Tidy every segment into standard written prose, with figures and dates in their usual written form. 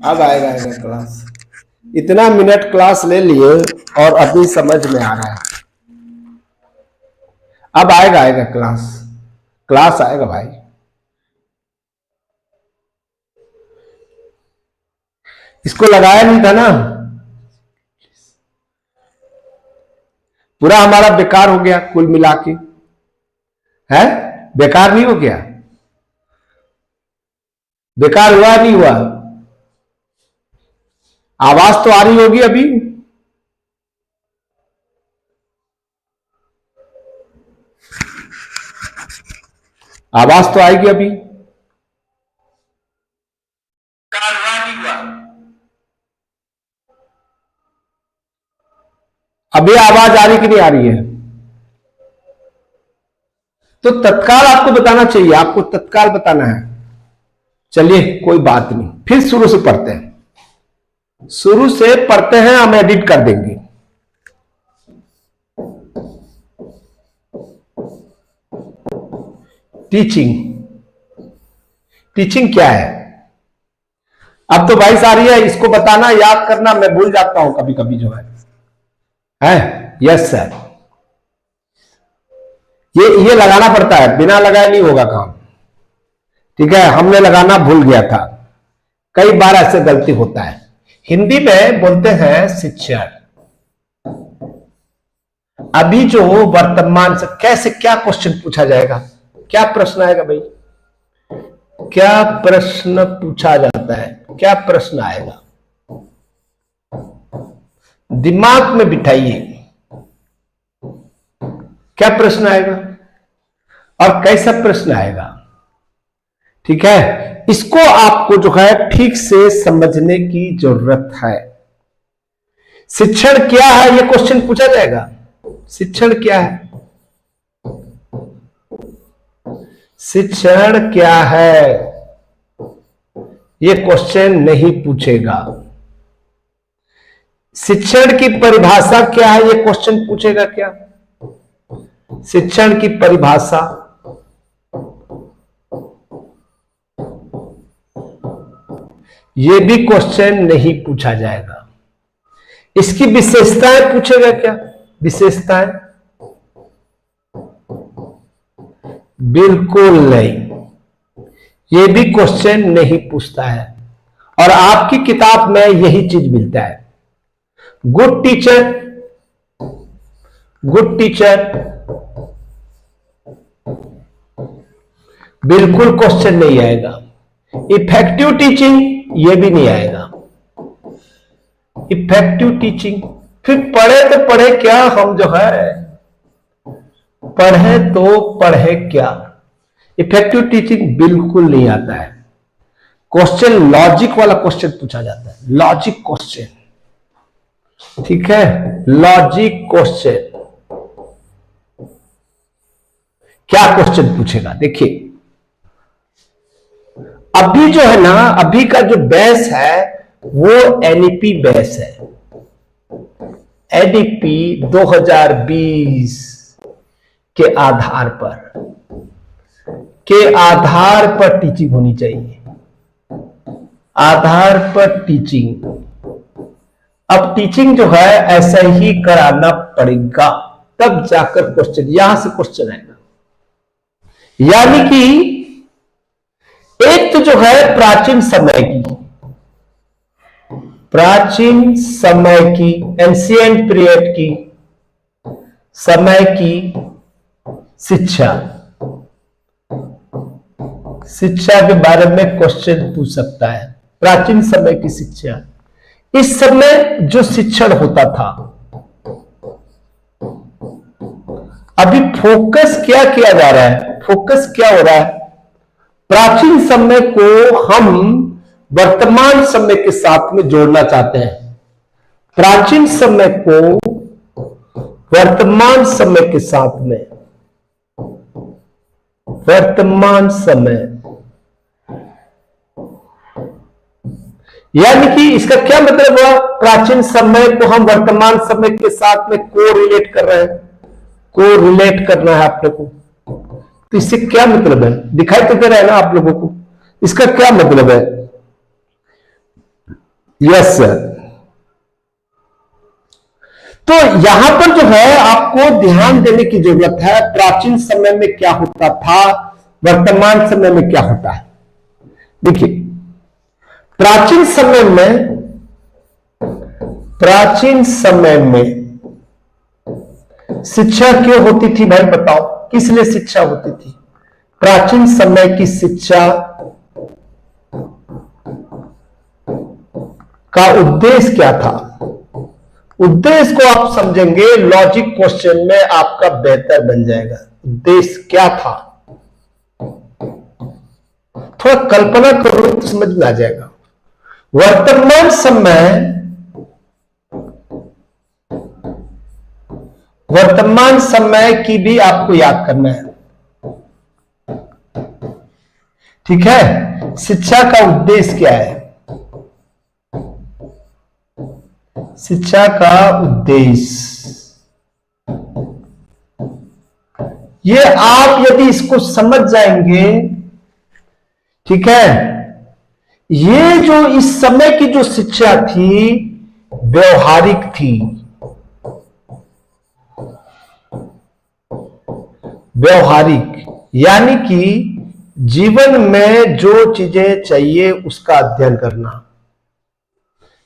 अब आएगा क्लास। इतना मिनट क्लास ले लिए और अभी समझ में आ रहा है। अब आएगा क्लास, क्लास आएगा भाई। इसको लगाया नहीं था ना, पूरा हमारा बेकार हो गया कुल मिला के। है बेकार नहीं हो गया? बेकार हुआ नहीं हुआ? आवाज तो आ रही होगी अभी। आवाज तो आएगी अभी। अभी आवाज आ रही कि नहीं आ रही है? तो तत्काल आपको बताना चाहिए, आपको तत्काल बताना है। चलिए कोई बात नहीं, फिर शुरू से पढ़ते हैं। शुरू से पढ़ते हैं, हम एडिट कर देंगे। टीचिंग, टीचिंग क्या है? अब तो 22 आ रही है, इसको बताना, याद करना, मैं भूल जाता हूं कभी कभी जो है। यस सर, ये लगाना पड़ता है, बिना लगाए नहीं होगा काम। ठीक है, हमने लगाना भूल गया था, कई बार ऐसे गलती होता है। हिंदी में बोलते हैं शिक्षण। अभी जो वर्तमान से कैसे क्या क्वेश्चन पूछा जाएगा, क्या प्रश्न आएगा भाई? क्या प्रश्न पूछा जाता है? क्या प्रश्न आएगा? दिमाग में बिठाइए, क्या प्रश्न आएगा और कैसा प्रश्न आएगा। ठीक है, इसको आपको जो है ठीक से समझने की जरूरत है। शिक्षण क्या है, यह क्वेश्चन पूछा जाएगा। शिक्षण क्या है? शिक्षण क्या है, यह क्वेश्चन नहीं पूछेगा। शिक्षण की परिभाषा क्या है, यह क्वेश्चन पूछेगा क्या? शिक्षण की परिभाषा, यह भी क्वेश्चन नहीं पूछा जाएगा। इसकी विशेषताएं पूछेगा क्या? विशेषताएं बिल्कुल नहीं, यह भी क्वेश्चन नहीं पूछता है। और आपकी किताब में यही चीज मिलता है। गुड टीचर, गुड टीचर बिल्कुल क्वेश्चन नहीं आएगा। इफेक्टिव टीचिंग, यह भी नहीं आएगा। इफेक्टिव टीचिंग, फिर पढ़े तो पढ़े क्या हम जो है, पढ़े तो पढ़े क्या? इफेक्टिव टीचिंग बिल्कुल नहीं आता है। क्वेश्चन लॉजिक वाला क्वेश्चन पूछा जाता है, लॉजिक क्वेश्चन। ठीक है, लॉजिक क्वेश्चन। क्या क्वेश्चन पूछेगा देखिए। अभी जो है ना, अभी का जो बैच है वो एनईपी बैच है। एनईपी 2020 के आधार पर टीचिंग होनी चाहिए। आधार पर टीचिंग। अब टीचिंग जो है ऐसा ही कराना पड़ेगा, तब जाकर क्वेश्चन, यहां से क्वेश्चन आएगा। यानी कि एक तो जो है प्राचीन समय की एंशिएंट पीरियड की समय की शिक्षा के बारे में क्वेश्चन पूछ सकता है। प्राचीन समय की शिक्षा, इस समय जो शिक्षण होता था, अभी फोकस क्या किया जा रहा है? फोकस क्या हो रहा है? प्राचीन समय को हम वर्तमान समय के साथ में जोड़ना चाहते हैं। प्राचीन समय को वर्तमान समय के साथ में, वर्तमान समय, यानी कि इसका क्या मतलब हुआ? प्राचीन समय को हम वर्तमान समय के साथ में कोरिलेट कर रहे हैं। कोरिलेट करना है आप लोगों को, तो इससे क्या मतलब है? दिखाई तो दे रहा है ना आप लोगों को। इसका क्या मतलब है? Yes sir. तो यहां पर जो है आपको ध्यान देने की जरूरत है, प्राचीन समय में क्या होता था, वर्तमान समय में क्या होता है। देखिए, प्राचीन समय में शिक्षा क्यों होती थी भाई बताओ, किस लिए शिक्षा होती थी? प्राचीन समय की शिक्षा का उद्देश्य क्या था? उद्देश्य को आप समझेंगे, लॉजिक क्वेश्चन में आपका बेहतर बन जाएगा। उद्देश्य क्या था, थोड़ा कल्पना करो तो समझ में आ जाएगा। वर्तमान समय की भी आपको याद करना है, ठीक है। शिक्षा का उद्देश्य क्या है? शिक्षा का उद्देश्य, ये आप यदि इसको समझ जाएंगे, ठीक है, ये जो इस समय की जो शिक्षा थी व्यवहारिक थी। व्यवहारिक यानी कि जीवन में जो चीजें चाहिए उसका अध्ययन करना,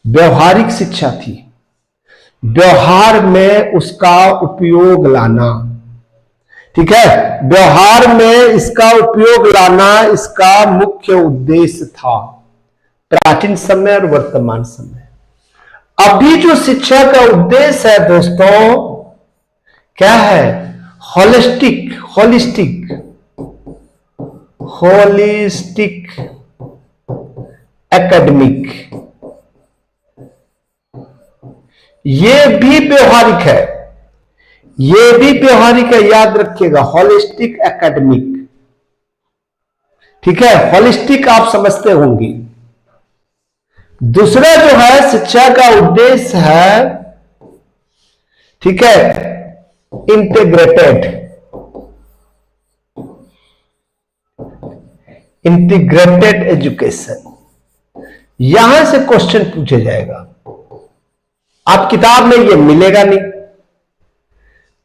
व्यवहारिक शिक्षा थी। व्यवहार में उसका उपयोग लाना, ठीक है, व्यवहार में इसका उपयोग लाना इसका मुख्य उद्देश्य था, प्राचीन समय और वर्तमान समय। अभी जो शिक्षा का उद्देश्य है दोस्तों, क्या है? Holistic academic. ये भी व्यवहारिक है, ये भी व्यवहारिक है, याद रखिएगा, होलिस्टिक एकेडमिक, ठीक है। होलिस्टिक आप समझते होंगे। दूसरा जो है शिक्षा का उद्देश्य है, ठीक है, इंटीग्रेटेड एजुकेशन। यहां से क्वेश्चन पूछा जाएगा, आप किताब में ये मिलेगा नहीं।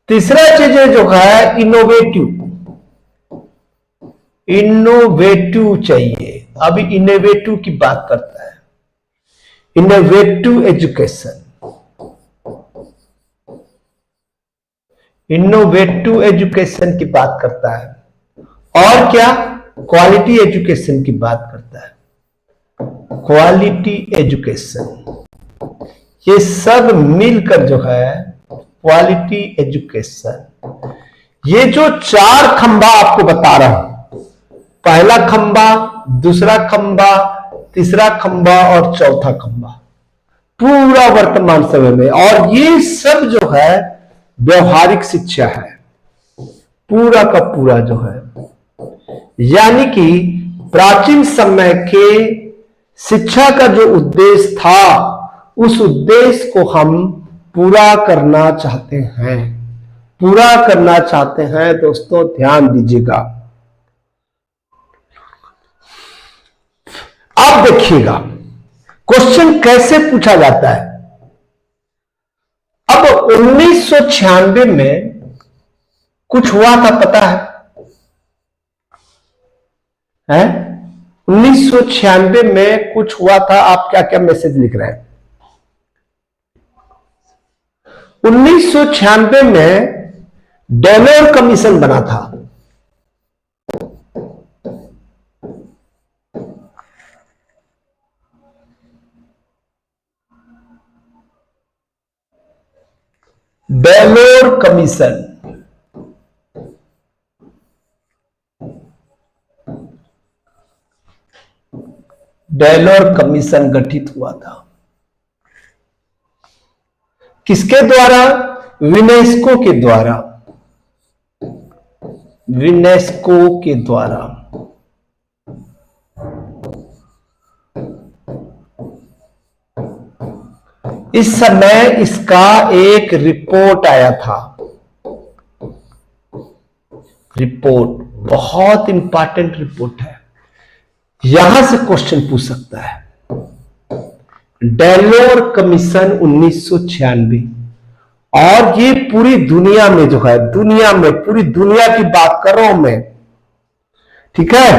तीसरा चीज जो है इनोवेटिव चाहिए। अभी इनोवेटिव की बात करता है, इनोवेटिव एजुकेशन। इनोवेटिव एजुकेशन की बात करता है, और क्या? क्वालिटी एजुकेशन की बात करता है, क्वालिटी एजुकेशन। ये सब मिलकर जो है क्वालिटी एजुकेशन। ये जो चार खंबा आपको बता रहा हूं, पहला खंबा, दूसरा खंबा, तीसरा खंबा और चौथा खंबा, पूरा वर्तमान समय में, और ये सब जो है व्यवहारिक शिक्षा है, पूरा का पूरा जो है। यानी कि प्राचीन समय के शिक्षा का जो उद्देश्य था, उस उद्देश्य को हम पूरा करना चाहते हैं, पूरा करना चाहते हैं। दोस्तों ध्यान दीजिएगा, आप देखिएगा क्वेश्चन कैसे पूछा जाता है। अब 1996 में कुछ हुआ था, पता है? 1996 में कुछ हुआ था। आप क्या क्या मैसेज लिख रहे हैं? 1996 में डेलोर कमीशन बना था। डेलोर कमीशन, डेलोर कमीशन गठित हुआ था। किसके द्वारा? यूनेस्को के द्वारा, यूनेस्को के द्वारा। इस समय इसका एक रिपोर्ट आया था। रिपोर्ट बहुत इंपॉर्टेंट रिपोर्ट है। यहां से क्वेश्चन पूछ सकता है। डेलोर कमीशन 1996, और ये पूरी दुनिया में जो है, दुनिया में, पूरी दुनिया की बात कर रहा हूं मैं, ठीक है,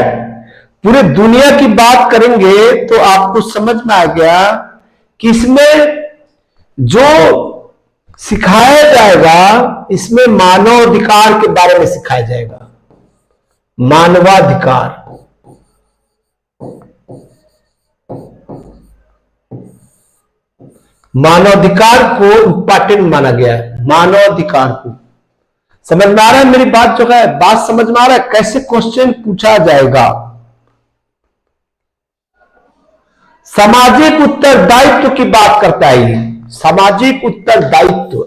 पूरी दुनिया की बात करेंगे तो आपको समझ में आ गया कि इसमें जो सिखाया जाएगा, इसमें मानवाधिकार के बारे में सिखाया जाएगा। मानवाधिकार, मानवाधिकार को इंपॉर्टेंट माना गया है। मानवाधिकार को समझ में आ रहा है मेरी बात, जो है बात समझ में आ रहा है, कैसे क्वेश्चन पूछा जाएगा। सामाजिक उत्तरदायित्व की बात करता है ये, सामाजिक उत्तरदायित्व।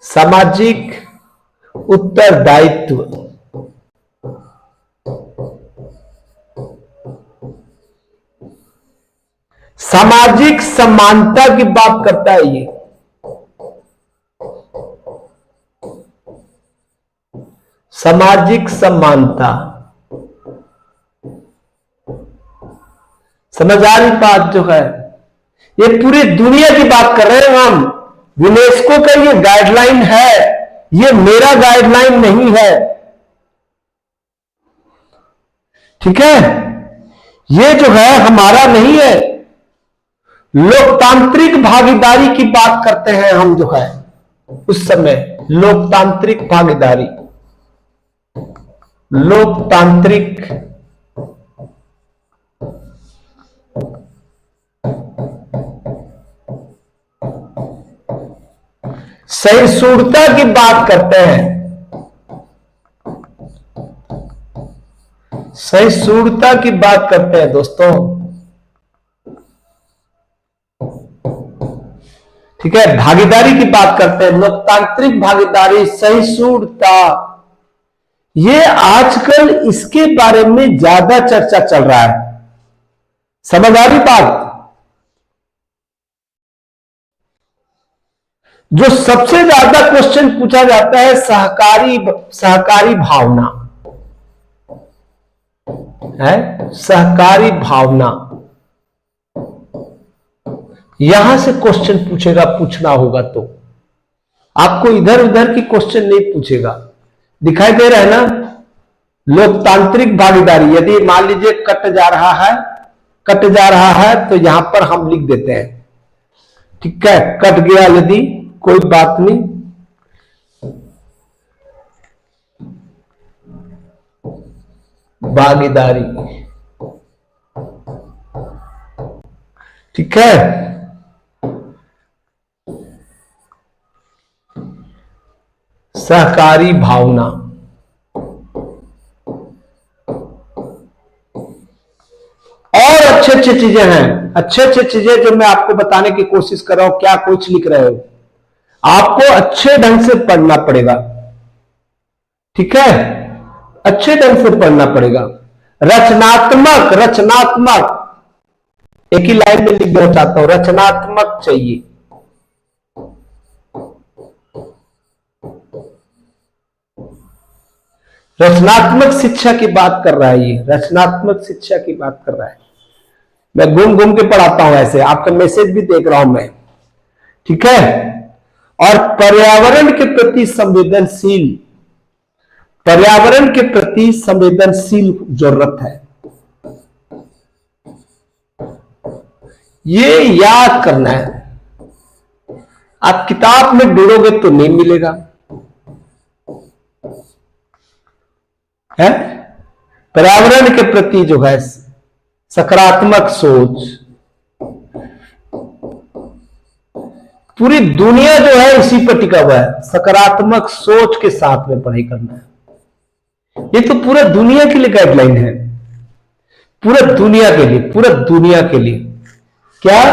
सामाजिक उत्तरदायित्व, सामाजिक समानता की बात करता है ये। सामाजिक समानता, समझ आ रही बात जो है, ये पूरी दुनिया की बात कर रहे हैं हम। यूनेस्को का ये गाइडलाइन है, ये मेरा गाइडलाइन नहीं है, ठीक है, ये जो है हमारा नहीं है। लोकतांत्रिक भागीदारी की बात करते हैं हम, जो है उस समय लोकतांत्रिक भागीदारी, लोकतांत्रिक सहिष्णुता की बात करते हैं, सहिष्णुता की बात करते हैं दोस्तों, ठीक है, भागीदारी की बात करते हैं, लोकतांत्रिक भागीदारी, सहिष्णुता, ये आजकल इसके बारे में ज्यादा चर्चा चल रहा है। समझ आ रही बात? जो सबसे ज्यादा क्वेश्चन पूछा जाता है सहकारी भावना है, सहकारी भावना, यहां से क्वेश्चन पूछेगा, पूछना होगा तो आपको इधर उधर की क्वेश्चन नहीं पूछेगा। दिखाई दे रहा है ना, लोकतांत्रिक भागीदारी, यदि मान लीजिए कट जा रहा है तो यहां पर हम लिख देते हैं, ठीक है, कट गया यदि, कोई बात नहीं, भागीदारी, ठीक है, सहकारी भावना, और अच्छे चीजें हैं, अच्छे चीजें जो मैं आपको बताने की कोशिश कर रहा हूं। क्या कुछ लिख रहे हो, आपको अच्छे ढंग से पढ़ना पड़ेगा, ठीक है, अच्छे ढंग से पढ़ना पड़ेगा। रचनात्मक, रचनात्मक, एक ही लाइन में लिख देना चाहता हूं, रचनात्मक चाहिए, रचनात्मक शिक्षा की बात कर रहा है ये, रचनात्मक शिक्षा की बात कर रहा है। मैं घूम घूम के पढ़ाता हूं, ऐसे आपका मैसेज भी देख रहा हूं मैं, ठीक है। और पर्यावरण के प्रति संवेदनशील, पर्यावरण के प्रति संवेदनशील जरूरत है, ये याद करना है। आप किताब में ढूंढोगे तो नहीं मिलेगा, है, पर्यावरण के प्रति जो है सकारात्मक सोच, पूरी दुनिया जो है इसी पर टिका हुआ है, सकारात्मक सोच के साथ में पढ़ाई करना है। ये तो पूरा दुनिया के लिए गाइडलाइन है, पूरा दुनिया के लिए, पूरा दुनिया के लिए। क्या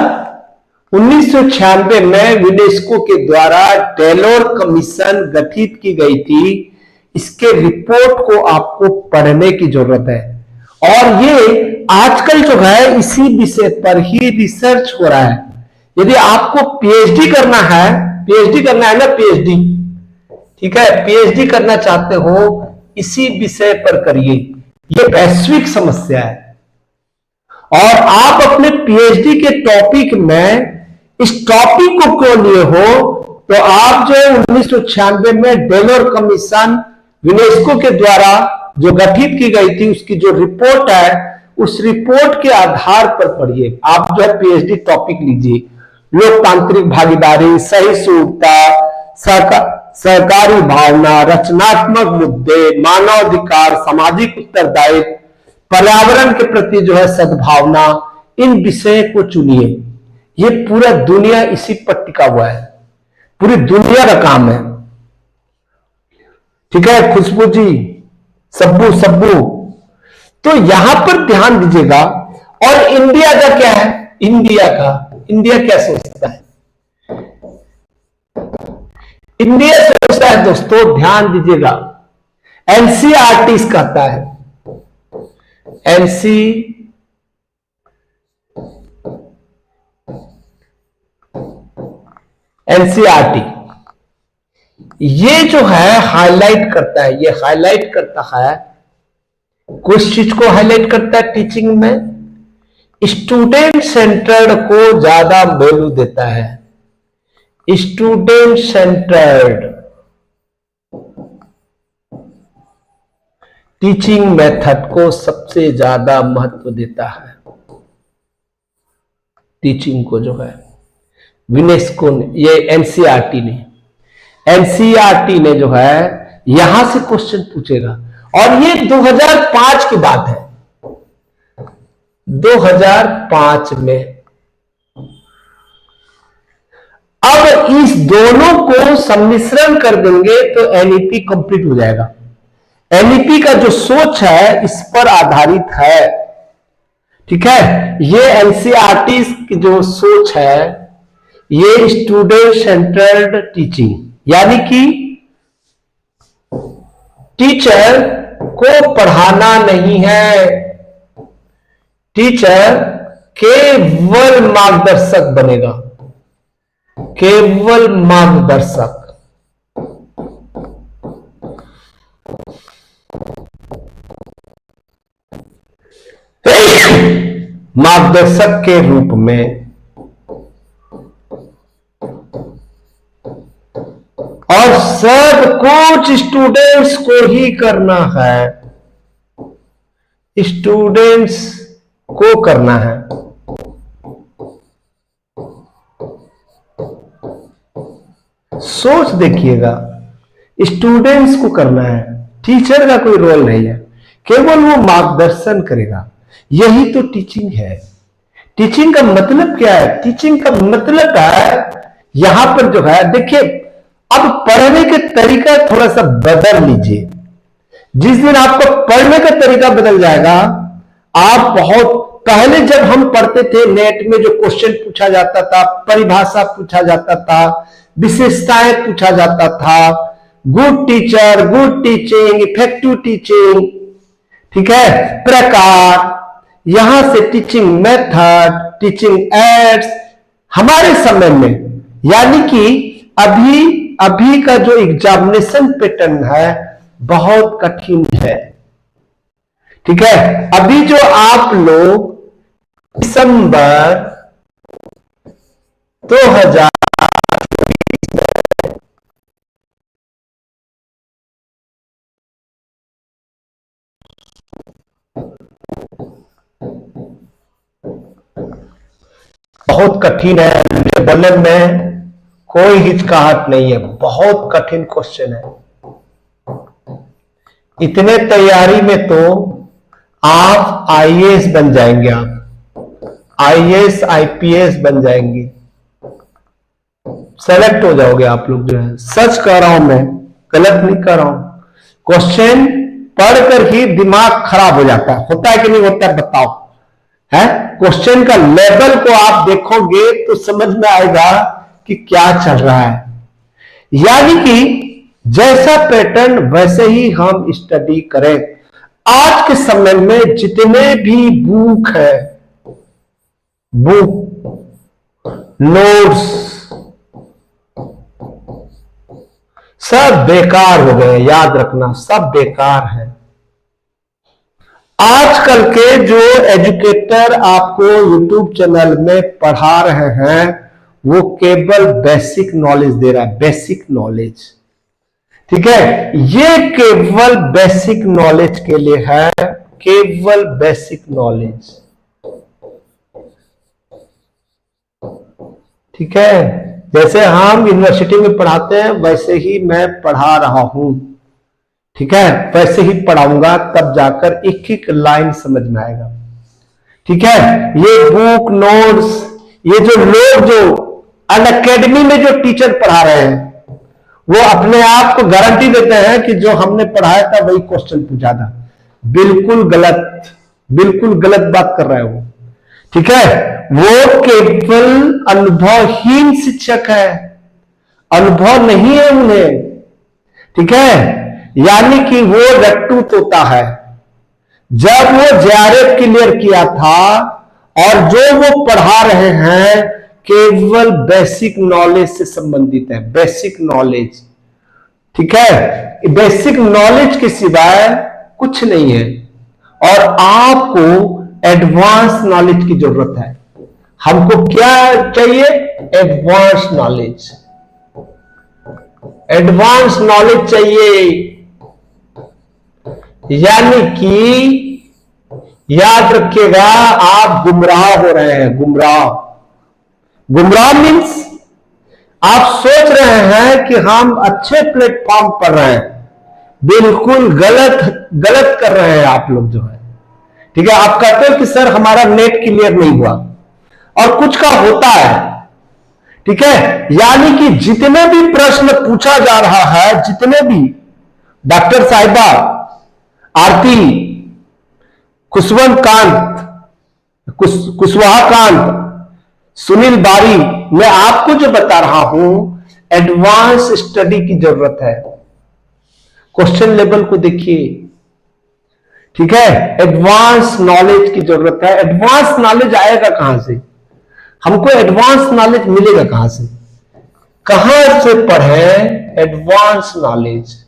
1996 में यूनेस्को के द्वारा डेलोर कमीशन गठित की गई थी। इसके रिपोर्ट को आपको पढ़ने की जरूरत है, और ये आजकल जो है इसी विषय पर ही रिसर्च हो रहा है। यदि आपको पीएचडी करना है ना, पीएचडी, ठीक है, पीएचडी करना चाहते हो इसी विषय पर करिए, ये वैश्विक समस्या है। और आप अपने पीएचडी के टॉपिक में इस टॉपिक को क्यों लिए हो, तो आप जो 1996 में डेलोर कमीशन यूनेस्को के द्वारा जो गठित की गई थी, उसकी जो रिपोर्ट है, उस रिपोर्ट के आधार पर पढ़िए। आप जो है पीएचडी टॉपिक लीजिए, लोकतांत्रिक भागीदारी, सहिष्णुता, सहकारी भावना, रचनात्मक मुद्दे, मानवाधिकार, सामाजिक उत्तरदायित्व, पर्यावरण के प्रति जो है सद्भावना, इन विषय को चुनिए। ये पूरा दुनिया इसी पर टिका हुआ है, पूरी दुनिया का काम है। ठीक है खुशबू जी, सब्बू सब्बू, तो यहां पर ध्यान दीजिएगा। और इंडिया का क्या है, इंडिया क्या सोचता है, इंडिया सोचता है दोस्तों, ध्यान दीजिएगा, एनसीईआरटी कहता है, एनसीईआरटी ये जो है हाईलाइट करता है, ये हाईलाइट करता है, कुछ चीज को हाईलाइट करता है टीचिंग में, स्टूडेंट सेंटर्ड को ज्यादा वैल्यू देता है, स्टूडेंट सेंटर्ड टीचिंग मेथड को सबसे ज्यादा महत्व देता है। टीचिंग को जो है यूनेस्को ने, ये एनसीईआरटी ने जो है यहां से क्वेश्चन पूछेगा। और ये 2005 की बात है, 2005 में। अब इस दोनों को सम्मिश्रण कर देंगे तो एनईपी कंप्लीट हो जाएगा। एनईपी का जो सोच है इस पर आधारित है, ठीक है। ये एनसीईआरटी की जो सोच है, ये स्टूडेंट सेंटर्ड टीचिंग, यानी कि टीचर को पढ़ाना नहीं है, टीचर केवल मार्गदर्शक बनेगा, केवल मार्गदर्शक। मार्गदर्शक के रूप में। और सब कुछ स्टूडेंट्स को ही करना है, स्टूडेंट्स को करना है। सोच देखिएगा, स्टूडेंट्स को करना है, टीचर का कोई रोल नहीं है, केवल वो मार्गदर्शन करेगा। यही तो टीचिंग है। टीचिंग का मतलब क्या है, टीचिंग का मतलब है यहां पर जो है, देखिए अब पढ़ने के तरीका थोड़ा सा बदल लीजिए। जिस दिन आपको पढ़ने का तरीका बदल जाएगा, आप बहुत पहले जब हम पढ़ते थे नेट में जो क्वेश्चन पूछा जाता था, परिभाषा पूछा जाता था, विशेषताएं पूछा जाता था, good teacher, good teaching, effective teaching, ठीक है, प्रकार, यहां से टीचिंग मेथड, टीचिंग एड्स, हमारे समय में, यानी कि अभी का जो एग्जामिनेशन पैटर्न है बहुत कठिन है, ठीक है। अभी जो आप लोग दिसंबर 2000 बहुत कठिन है, मुझे बोलने में कोई हिचकाहट नहीं है, बहुत कठिन क्वेश्चन है। इतने तैयारी में तो आप आईएएस बन जाएंगे, आप आईएएस आईपीएस बन जाएंगे, सेलेक्ट हो जाओगे आप लोग जो है। सच कह रहा हूं मैं, गलत नहीं कह रहा हूं। क्वेश्चन पढ़कर ही दिमाग खराब हो जाता है, होता है कि नहीं होता है बताओ, है। क्वेश्चन का लेवल को आप देखोगे तो समझ में आएगा कि क्या चल रहा है। यानी कि जैसा पैटर्न वैसे ही हम स्टडी करें। आज के समय में जितने भी बुक है, बुक, नोट्स, सब बेकार हो गए, याद रखना सब बेकार है। आजकल के जो एजुकेटर आपको यूट्यूब चैनल में पढ़ा रहे हैं वो केवल बेसिक नॉलेज दे रहा है, बेसिक नॉलेज, ठीक है। ये केवल बेसिक नॉलेज के लिए है, केवल बेसिक नॉलेज, ठीक है। जैसे हम यूनिवर्सिटी में पढ़ाते हैं वैसे ही मैं पढ़ा रहा हूं, ठीक है, वैसे ही पढ़ाऊंगा, तब जाकर एक एक लाइन समझ में आएगा, ठीक है। ये बुक नोट्स, ये जो लोग जो अनअकैडमी में जो टीचर पढ़ा रहे हैं वो अपने आप को गारंटी देते हैं कि जो हमने पढ़ाया था वही क्वेश्चन पूछा था। बिल्कुल गलत, बिल्कुल गलत बात कर रहा है वो, ठीक है। वो केवल अनुभवहीन शिक्षक है, अनुभव नहीं है उन्हें, ठीक है। यानी कि वो रट्टू तोता है। जब वो जेआरएफ क्लियर किया था और जो वो पढ़ा रहे हैं केवल बेसिक नॉलेज से संबंधित है, बेसिक नॉलेज, ठीक है। बेसिक नॉलेज के सिवाय कुछ नहीं है और आपको एडवांस नॉलेज की जरूरत है। हमको क्या चाहिए? एडवांस नॉलेज, एडवांस नॉलेज चाहिए। यानी कि याद रखिएगा आप गुमराह हो रहे हैं, गुमराह, गुमराह मीन्स आप सोच रहे हैं कि हम अच्छे प्लेटफॉर्म पर रहे हैं, बिल्कुल गलत गलत कर रहे हैं आप लोग जो है, ठीक है। आप कहते हो कि सर हमारा नेट क्लियर नहीं हुआ और कुछ का होता है, ठीक है। यानी कि जितने भी प्रश्न पूछा जा रहा है, जितने भी डॉक्टर साहिबा, आरती, खुशवंत कांत, कुशवाहा कांत, सुनील बारी, मैं आपको जो बता रहा हूं एडवांस स्टडी की जरूरत है। क्वेश्चन लेवल को देखिए, ठीक है। एडवांस नॉलेज की जरूरत है। एडवांस नॉलेज आएगा कहां से? हमको एडवांस नॉलेज मिलेगा कहां से? कहां से पढ़ें एडवांस नॉलेज?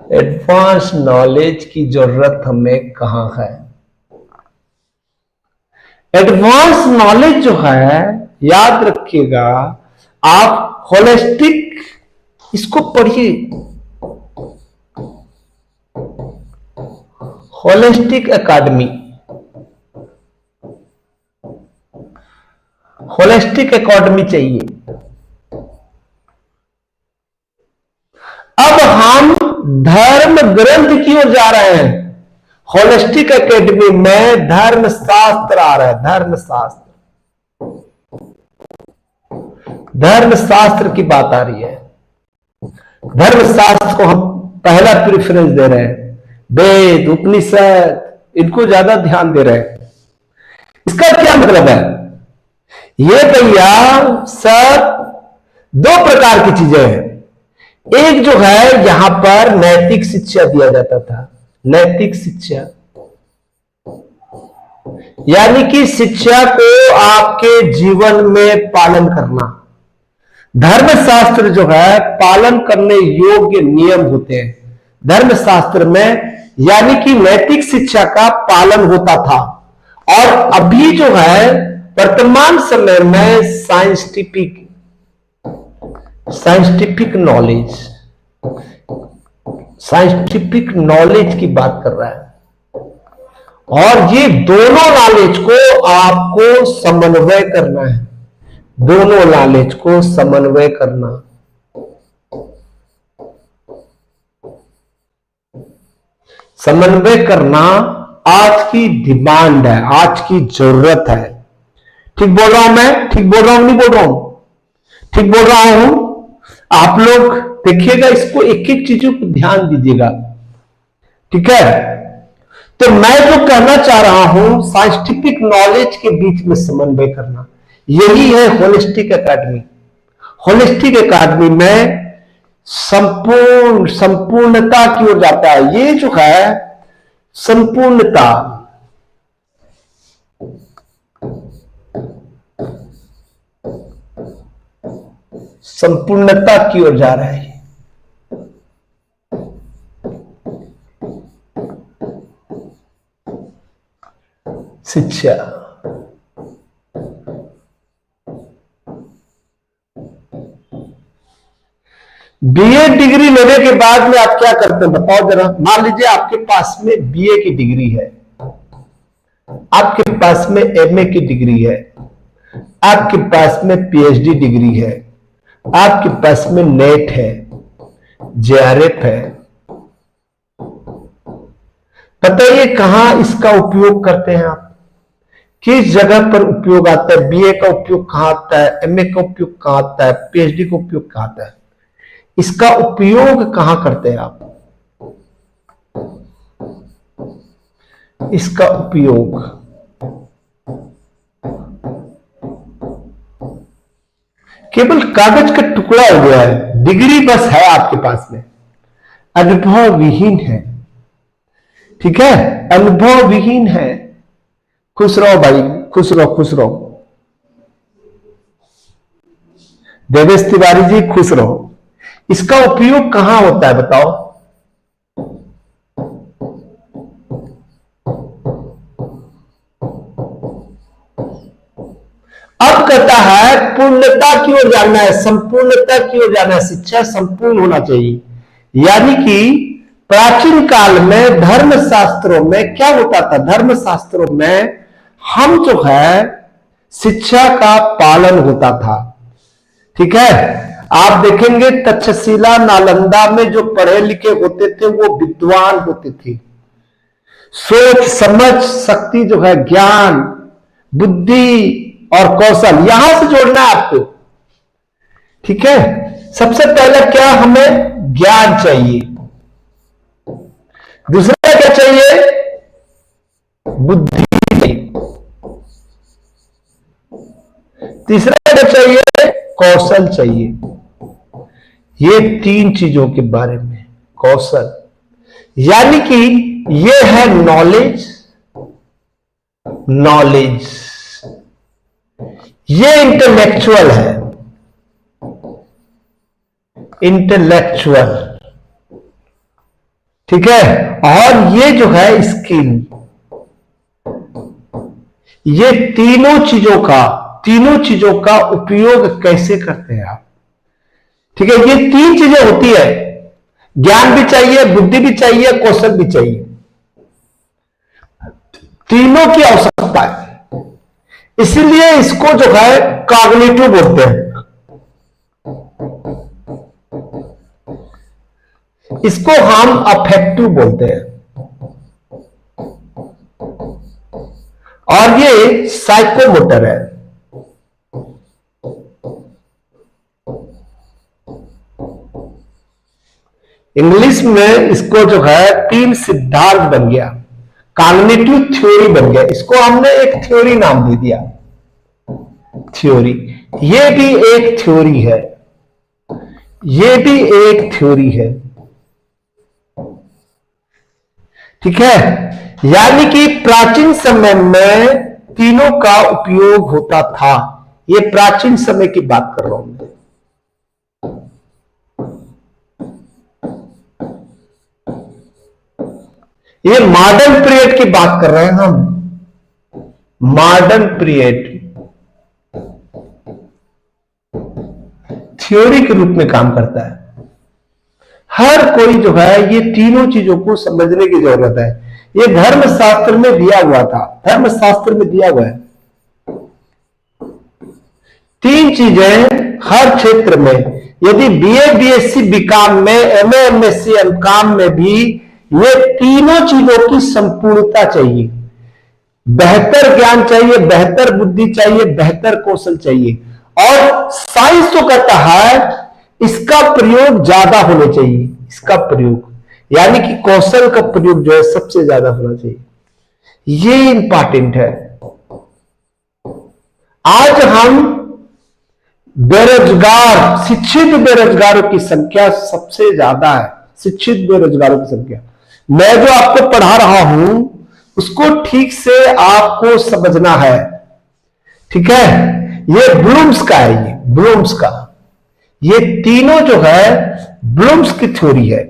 एडवांस नॉलेज की जरूरत हमें कहां है? एडवांस नॉलेज जो है याद रखिएगा आप होलिस्टिक, इसको पढ़िए, होलिस्टिक एकेडमी, होलिस्टिक एकेडमी चाहिए। अब हम धर्म ग्रंथ की ओर जा रहे हैं। होलिस्टिक एकेडमी में धर्मशास्त्र आ रहा है, धर्मशास्त्र, धर्मशास्त्र की बात आ रही है। धर्मशास्त्र को हम पहला प्रेफरेंस दे रहे हैं, वेद उपनिषद इनको ज्यादा ध्यान दे रहे हैं। इसका क्या मतलब है? ये भैया सब दो प्रकार की चीजें हैं। एक जो है यहां पर नैतिक शिक्षा दिया जाता था, नैतिक शिक्षा, यानी कि शिक्षा को आपके जीवन में पालन करना। धर्मशास्त्र जो है पालन करने योग्य नियम होते हैं धर्मशास्त्र में, यानी कि नैतिक शिक्षा का पालन होता था। और अभी जो है वर्तमान समय में scientific, scientific knowledge, scientific knowledge की बात कर रहा है। और ये दोनों नॉलेज को आपको समन्वय करना है, दोनों नॉलेज को समन्वय करना। समन्वय करना आज की डिमांड है, आज की जरूरत है। ठीक बोल रहा हूं मैं? ठीक बोल रहा हूं नहीं बोल रहा हूं? ठीक बोल रहा हूं। आप लोग देखिएगा, इसको एक एक चीजों को ध्यान दीजिएगा, ठीक है। तो मैं जो कहना चाह रहा हूं साइंटिफिक नॉलेज के बीच में समन्वय करना, यही है होलिस्टिक एकेडमी। होलिस्टिक एकेडमी में संपूर्णता की ओर जाता है। ये जो है संपूर्णता, संपूर्णता की ओर जा रहा है। शिक्षा, बीए डिग्री लेने के बाद में आप क्या करते हैं बताओ जरा। मान लीजिए आपके पास में बीए की डिग्री है, आपके पास में एमए की डिग्री है, आपके पास में पीएचडी डिग्री है, आपके पास में नेट है, जेआरएफ है। बताइए कहां इसका उपयोग करते हैं आप, किस जगह पर उपयोग आता है? बीए का उपयोग कहां आता है, एमए का उपयोग कहां आता है, पीएचडी का उपयोग कहां आता है? इसका उपयोग कहां करते हैं आप? इसका उपयोग केवल कागज का टुकड़ा हो गया है, डिग्री बस है आपके पास में, अनुभव विहीन है। ठीक है, अनुभव विहीन है। खुश रहो भाई, खुश रहो, खुश रहो। देवेश तिवारी जी खुश रहो। इसका उपयोग कहां होता है बताओ? अब कहता है पूर्णता की ओर जाना है, संपूर्णता की ओर जाना है, शिक्षा संपूर्ण होना चाहिए। यानी कि प्राचीन काल में धर्म शास्त्रों में क्या होता था? धर्म शास्त्रों में हम जो है शिक्षा का पालन होता था। ठीक है, आप देखेंगे तक्षशिला नालंदा में जो पढ़े लिखे होते थे वो विद्वान होते थे। सोच समझ शक्ति जो है, ज्ञान बुद्धि और कौशल, यहां से जोड़ना है आपको। ठीक है, सबसे पहले क्या हमें ज्ञान चाहिए, दूसरा क्या चाहिए? बुद्धि चाहिए, तीसरा क्या चाहिए? कौशल चाहिए। ये तीन चीजों के बारे में कौशल, यानी कि ये है नॉलेज, नॉलेज ये इंटेलेक्चुअल है, इंटेलेक्चुअल। ठीक है, और ये जो है स्किल। ये तीनों चीजों का उपयोग कैसे करते हैं आप? ठीक है, ये तीन चीजें होती है, ज्ञान भी चाहिए, बुद्धि भी चाहिए, कौशल भी चाहिए, तीनों की आवश्यकता है। इसलिए इसको जो है कॉग्निटिव बोलते हैं, इसको हम अफेक्टिव बोलते हैं, और ये साइकोमोटर है। इंग्लिश में इसको जो है तीन सिद्धांत बन गया, कॉग्निटिव थ्योरी बन गया। इसको हमने एक थ्योरी नाम दे दिया, थ्योरी। ये भी एक थ्योरी है, ये भी एक थ्योरी है। ठीक है, यानी कि प्राचीन समय में तीनों का उपयोग होता था। ये प्राचीन समय की बात कर रहा हूं मैं। ये मॉडर्न पीरियड की बात कर रहे हैं हम, मॉडर्न पीरियड थ्योरी के रूप में काम करता है। हर कोई जो है ये तीनों चीजों को समझने की जरूरत है। ये धर्मशास्त्र में दिया हुआ था, धर्मशास्त्र में दिया हुआ है। तीन चीजें हर क्षेत्र में, यदि बीए बीएससी बीकॉम में, एमए एमएससी एमकॉम में भी ये तीनों चीजों की संपूर्णता चाहिए। बेहतर ज्ञान चाहिए, बेहतर बुद्धि चाहिए, बेहतर कौशल चाहिए। और साइंस तो कहता है इसका प्रयोग ज्यादा होना चाहिए, इसका प्रयोग यानी कि कौशल का प्रयोग जो है सबसे ज्यादा होना चाहिए। ये इंपॉर्टेंट है। आज हम बेरोजगार, शिक्षित बेरोजगारों की संख्या सबसे ज्यादा है, शिक्षित बेरोजगारों की संख्या। मैं जो आपको पढ़ा रहा हूं उसको ठीक से आपको समझना है। ठीक है, ये ब्लूम्स का है, ये ब्लूम्स का, ये तीनों जो है ब्लूम्स की थ्योरी है,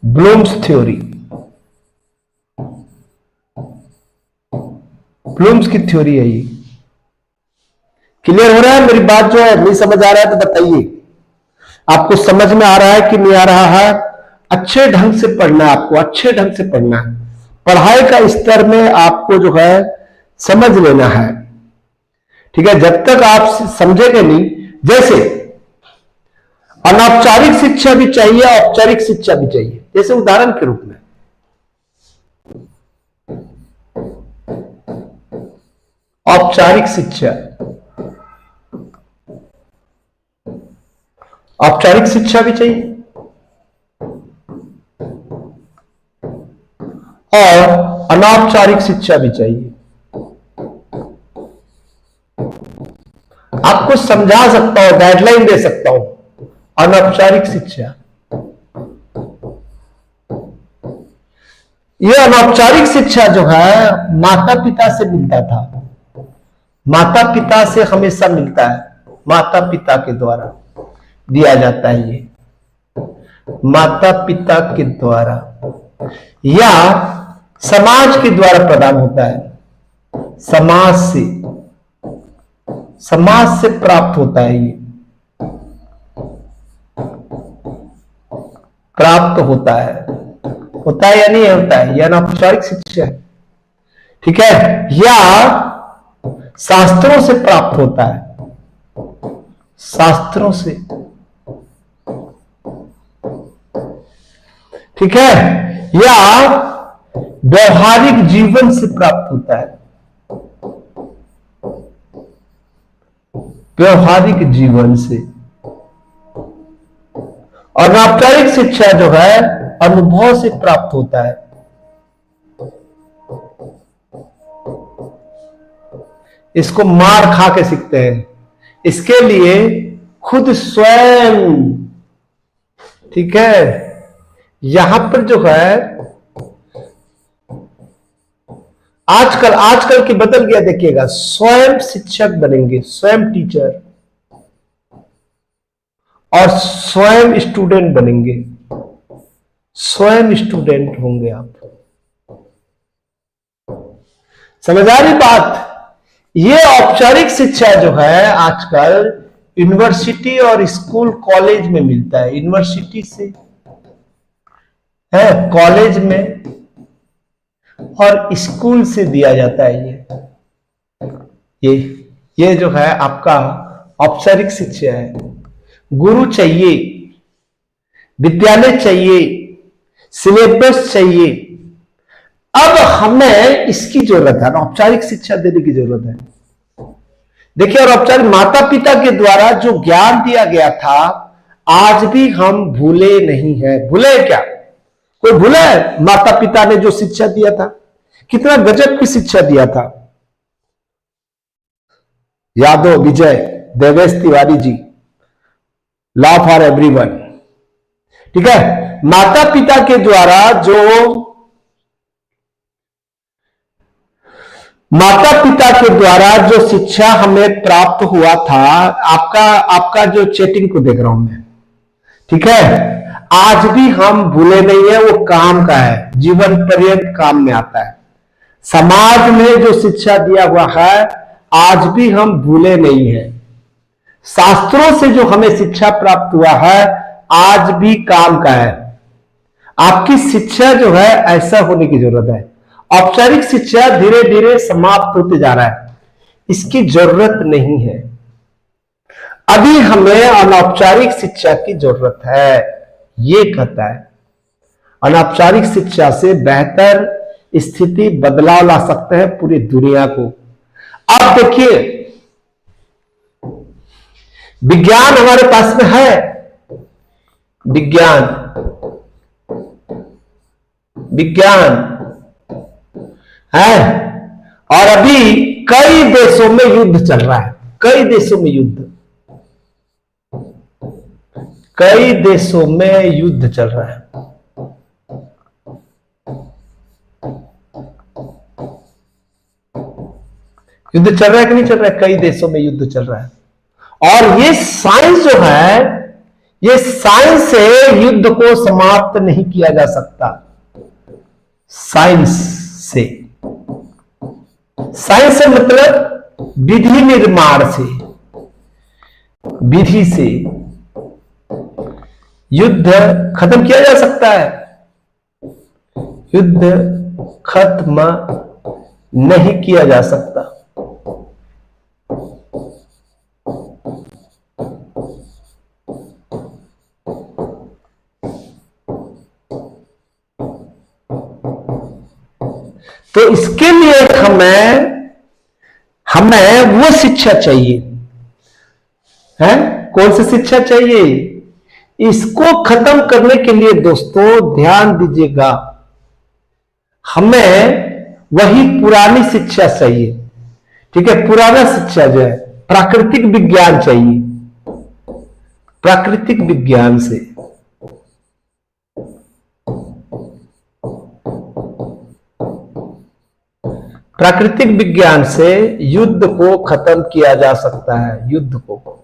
ब्लूम्स थ्योरी, ब्लूम्स की थ्योरी है ये। क्लियर हो रहा है मेरी बात? जो है नहीं समझ आ रहा है तो बताइए, आपको समझ में आ रहा है कि नहीं आ रहा है? अच्छे ढंग से पढ़ना है आपको, अच्छे ढंग से पढ़ना है। पढ़ाई का स्तर में आपको जो है समझ लेना है, ठीक है? जब तक आप समझेंगे नहीं, जैसे अनौपचारिक शिक्षा भी चाहिए, औपचारिक शिक्षा भी चाहिए। जैसे उदाहरण के रूप में औपचारिक शिक्षा, औपचारिक शिक्षा भी चाहिए और अनौपचारिक शिक्षा भी चाहिए। आपको समझा सकता हूं, गाइडलाइन दे सकता हूं। अनौपचारिक शिक्षा, यह अनौपचारिक शिक्षा जो है माता पिता से मिलता था, माता पिता से हमेशा मिलता है, माता पिता के द्वारा दिया जाता है ये, माता पिता के द्वारा या समाज के द्वारा प्रदान होता है, समाज से प्राप्त होता है, ये प्राप्त होता है या नहीं होता है? यह अनौपचारिक शिक्षा है, ठीक है? या शास्त्रों से प्राप्त होता है, शास्त्रों से, ठीक है? या व्यवहारिक जीवन से प्राप्त होता है, व्यवहारिक जीवन से। और अनौपचारिक शिक्षा जो है अनुभव से प्राप्त होता है, इसको मार खा के सीखते हैं, इसके लिए खुद स्वयं, ठीक है? यहां पर जो है आजकल की बदल गया, देखिएगा, स्वयं शिक्षक बनेंगे, स्वयं टीचर और स्वयं स्टूडेंट बनेंगे, स्वयं स्टूडेंट होंगे आप। समझ आ रही बात? ये औपचारिक शिक्षा जो है आजकल यूनिवर्सिटी और स्कूल कॉलेज में मिलता है, यूनिवर्सिटी से है, कॉलेज में और स्कूल से दिया जाता है ये जो है आपका औपचारिक शिक्षा है। गुरु चाहिए, विद्यालय चाहिए, सिलेबस चाहिए। अब हमें इसकी जरूरत है, औपचारिक शिक्षा देने की जरूरत है। देखिए, और औपचारिक माता पिता के द्वारा जो ज्ञान दिया गया था आज भी हम भूले नहीं है। भूले क्या? कोई भूला है? माता पिता ने जो शिक्षा दिया था, कितना गजब की शिक्षा दिया था। यादव विजय Devesh Tiwari ji, law for everyone, ठीक है? माता पिता के द्वारा जो, माता पिता के द्वारा जो शिक्षा हमें प्राप्त हुआ था, आपका जो चैटिंग को देख रहा हूं मैं, ठीक है? आज भी हम भूले नहीं है, वो काम का है, जीवन पर्यंत काम में आता है। समाज में जो शिक्षा दिया हुआ है आज भी हम भूले नहीं है। शास्त्रों से जो हमें शिक्षा प्राप्त हुआ है आज भी काम का है। आपकी शिक्षा जो है ऐसा होने की जरूरत है। औपचारिक शिक्षा धीरे धीरे समाप्त होते जा रहा है, इसकी जरूरत नहीं है। अभी हमें अनौपचारिक शिक्षा की जरूरत है, ये कहता है। अनौपचारिक शिक्षा से बेहतर स्थिति बदलाव ला सकते हैं पूरी दुनिया को। अब देखिए, विज्ञान हमारे पास में है, विज्ञान है, और अभी कई देशों में युद्ध चल रहा है, कई देशों में युद्ध, कई देशों में युद्ध चल रहा है। युद्ध चल रहा है कि नहीं चल रहा है? कई देशों में युद्ध चल रहा है। और ये साइंस जो है, ये साइंस से युद्ध को समाप्त नहीं किया जा सकता। साइंस से, साइंस से मतलब विधि निर्माण से, विधि से युद्ध खत्म किया जा सकता है। युद्ध खत्म नहीं किया जा सकता। तो इसके लिए हमें वो शिक्षा चाहिए है। कौन सी शिक्षा चाहिए? इसको खत्म करने के लिए दोस्तों ध्यान दीजिएगा, हमें वही पुरानी शिक्षा चाहिए। ठीक है, पुराना शिक्षा जो है प्राकृतिक विज्ञान चाहिए। प्राकृतिक विज्ञान से प्राकृतिक विज्ञान से युद्ध को खत्म किया जा सकता है। युद्ध को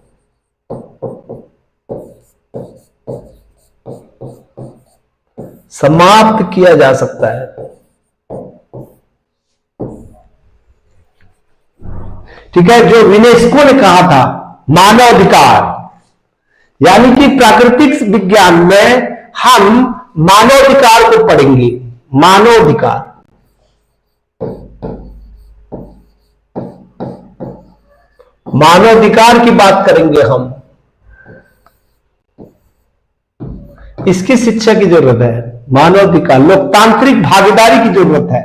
समाप्त किया जा सकता है। ठीक है, जो यूनेस्को ने कहा था मानवाधिकार, यानी कि प्राकृतिक विज्ञान में हम मानवाधिकार को पढ़ेंगे। मानवाधिकार, मानवाधिकार की बात करेंगे हम। इसकी शिक्षा की जरूरत है। मानवाधिकार, लोकतांत्रिक भागीदारी की जरूरत है,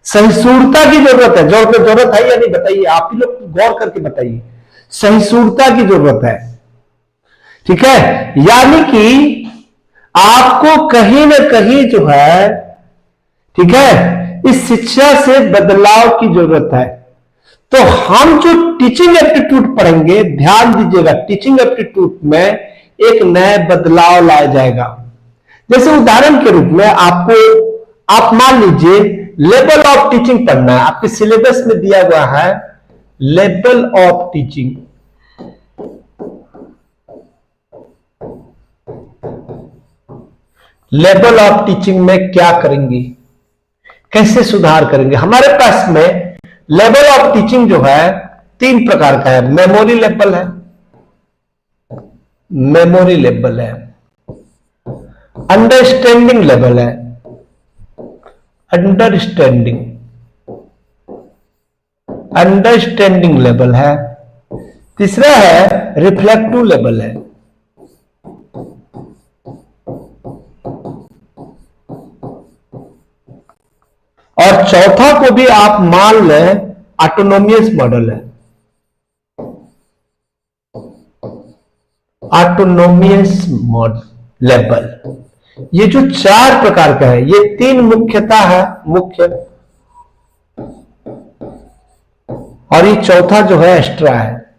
सहिष्णुता की जरूरत है। जरूरत है या नहीं बताइए, आप ही लोग गौर करके बताइए। सहिष्णुता की जरूरत है। ठीक है, यानी कि आपको कहीं ना कहीं जो है, ठीक है, इस शिक्षा से बदलाव की जरूरत है। तो हम जो टीचिंग एप्टीट्यूड पढ़ेंगे, ध्यान दीजिएगा, टीचिंग एप्टीट्यूड में एक नया बदलाव लाया जाएगा। जैसे उदाहरण के रूप में आप मान लीजिए लेवल ऑफ टीचिंग पढ़ना है। आपके सिलेबस में दिया हुआ है level of teaching. Level of teaching में क्या करेंगे, कैसे सुधार करेंगे? हमारे पास में लेवल ऑफ टीचिंग जो है 3 प्रकार का है। मेमोरी लेवल है, मेमोरी लेवल है, अंडरस्टैंडिंग लेवल है, अंडरस्टैंडिंग लेवल है, तीसरा है रिफ्लेक्टिव लेवल है, और चौथा को भी आप मान लें ऑटोनोमियस मॉडल है। ऑटोनोमियस मॉडल लेवल, ये जो 4 प्रकार का है, ये 3 मुख्यता है, मुख्य, और ये चौथा जो है एक्स्ट्रा है।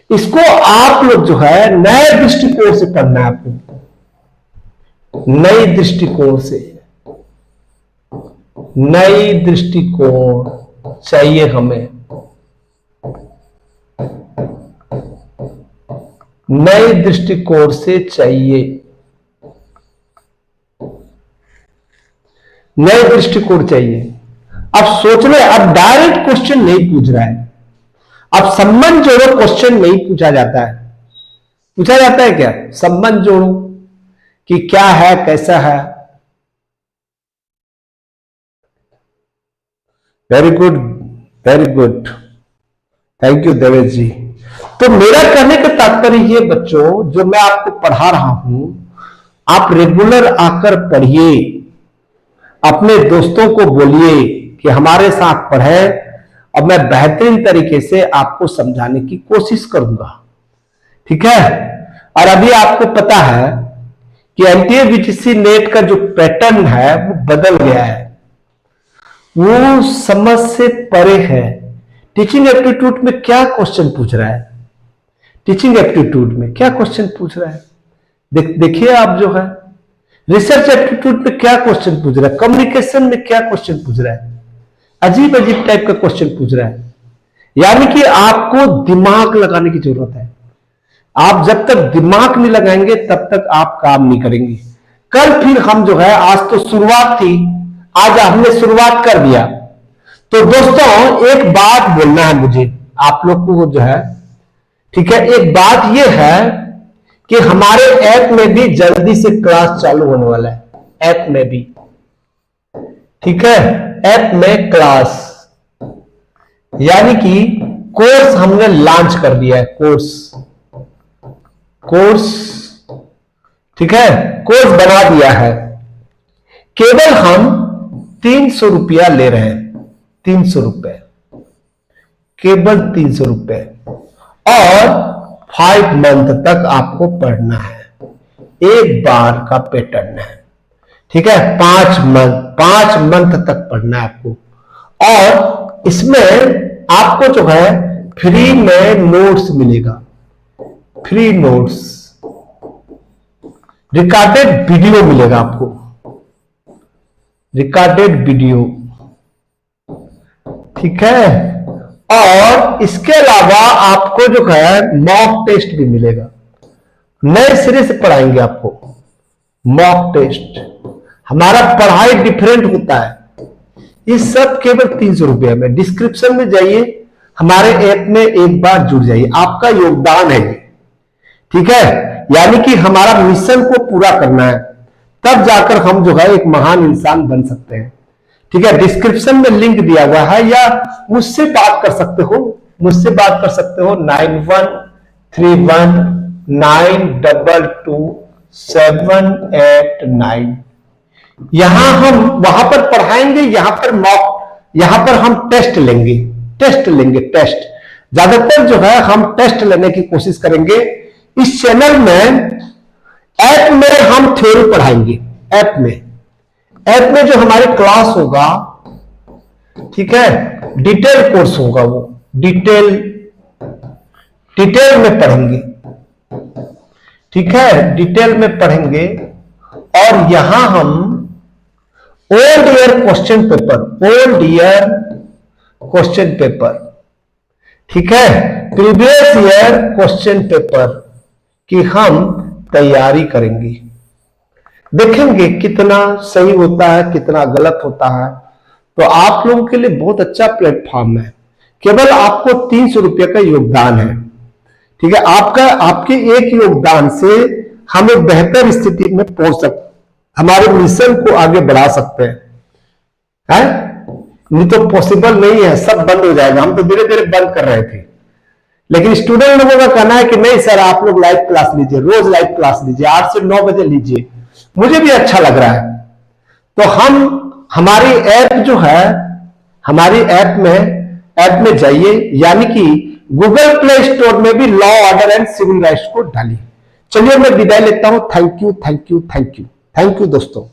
इसको आप लोग जो है नए दृष्टिकोण से पढ़ना है। आपको नई दृष्टिकोण से, नई दृष्टिकोण चाहिए हमें, नए दृष्टिकोण से चाहिए, नए दृष्टिकोण चाहिए। अब सोच ले, अब डायरेक्ट क्वेश्चन नहीं पूछ रहा है, अब संबंध जोड़ो क्वेश्चन नहीं पूछा जाता है। पूछा जाता है क्या? संबंध जोड़ो कि क्या है, कैसा है। Very good, very good, thank you Devesh ji. तो मेरा कहने का तात्पर्य ये बच्चों, जो मैं आपको पढ़ा रहा हूं, आप रेगुलर आकर पढ़िए, अपने दोस्तों को बोलिए कि हमारे साथ पढ़े, और मैं बेहतरीन तरीके से आपको समझाने की कोशिश करूंगा। ठीक है, और अभी आपको पता है कि एनटीए वीटीसी नेट का जो पैटर्न है वो बदल गया है, वो समझ से परे है। टीचिंग एप्टीट्यूड में क्या क्वेश्चन पूछ रहा है, टीचिंग एप्टीट्यूड में क्या क्वेश्चन पूछ रहा है, देखिए आप जो है। रिसर्च एप्टीट्यूड में क्या क्वेश्चन पूछ रहा है, कम्युनिकेशन में क्या क्वेश्चन पूछ रहा है, अजीब अजीब टाइप का क्वेश्चन पूछ रहा है। यानी कि आपको दिमाग लगाने की जरूरत है। आप जब तक दिमाग नहीं लगाएंगे तब तक आप काम नहीं करेंगे। कल फिर हम जो है, आज तो शुरुआत थी, आज हमने शुरुआत कर दिया। तो दोस्तों एक बात बोलना है मुझे आप लोग को जो है, ठीक है। एक बात यह है कि हमारे ऐप में भी जल्दी से क्लास चालू होने वाला है, ऐप में भी, ठीक है। ऐप में क्लास यानी कि कोर्स हमने लॉन्च कर दिया है, कोर्स, ठीक है, कोर्स बना दिया है। केवल हम 300 रुपया ले रहे हैं, 300 रुपए, केवल 300 रुपए, और 5 मंथ तक आपको पढ़ना है। एक बार का पैटर्न है, ठीक है। 5 मंथ तक पढ़ना है आपको। और इसमें आपको जो है फ्री में नोट्स मिलेगा, फ्री नोट्स, रिकॉर्डेड वीडियो मिलेगा आपको, रिकॉर्डेड वीडियो, ठीक है। और इसके अलावा आपको जो है मॉक टेस्ट भी मिलेगा, नए सिरे से पढ़ाएंगे आपको मॉक टेस्ट। हमारा पढ़ाई डिफरेंट होता है। ये सब केवल 300 रुपये में। डिस्क्रिप्शन में जाइए, हमारे ऐप में एक बार जुड़ जाइए, आपका योगदान है ये, ठीक है। यानी कि हमारा मिशन को पूरा करना है, तब जाकर हम जो है एक महान इंसान बन सकते हैं, ठीक है। डिस्क्रिप्शन में लिंक दिया हुआ है, या मुझसे बात कर सकते हो, मुझसे बात कर सकते हो 9131922789। यहां हम वहां पर पढ़ाएंगे, यहां पर हम टेस्ट लेंगे, टेस्ट। ज्यादातर जो है हम टेस्ट लेने की कोशिश करेंगे। इस चैनल में, ऐप में हम थ्योरी पढ़ाएंगे, ऐप में जो हमारी क्लास होगा, ठीक है, डिटेल कोर्स होगा, वो डिटेल में पढ़ेंगे, ठीक है, डिटेल में पढ़ेंगे। और यहां हम ओल्ड ईयर क्वेश्चन पेपर, ठीक है, प्रीवियस ईयर क्वेश्चन पेपर की हम तैयारी करेंगे। देखेंगे कितना सही होता है, कितना गलत होता है। तो आप लोगों के लिए बहुत अच्छा प्लेटफॉर्म है। केवल आपको 300 रुपये का योगदान है, ठीक है। आपके एक योगदान से हम एक बेहतर स्थिति में पहुंच सकते, हमारे मिशन को आगे बढ़ा सकते हैं। नहीं तो पॉसिबल नहीं है, सब बंद हो जाएगा। हम तो धीरे धीरे बंद कर रहे थे, लेकिन स्टूडेंट लोगों का कहना है कि नहीं सर, आप लोग लाइव क्लास लीजिए, रोज लाइव क्लास लीजिए, 8 से 9 बजे लीजिए। मुझे भी अच्छा लग रहा है। तो हमारी ऐप जो है, हमारी ऐप में जाइए, यानी कि गूगल प्ले स्टोर में भी law, order and civil rights को डालिए। चलिए मैं विदाई लेता हूं। थैंक यू दोस्तों।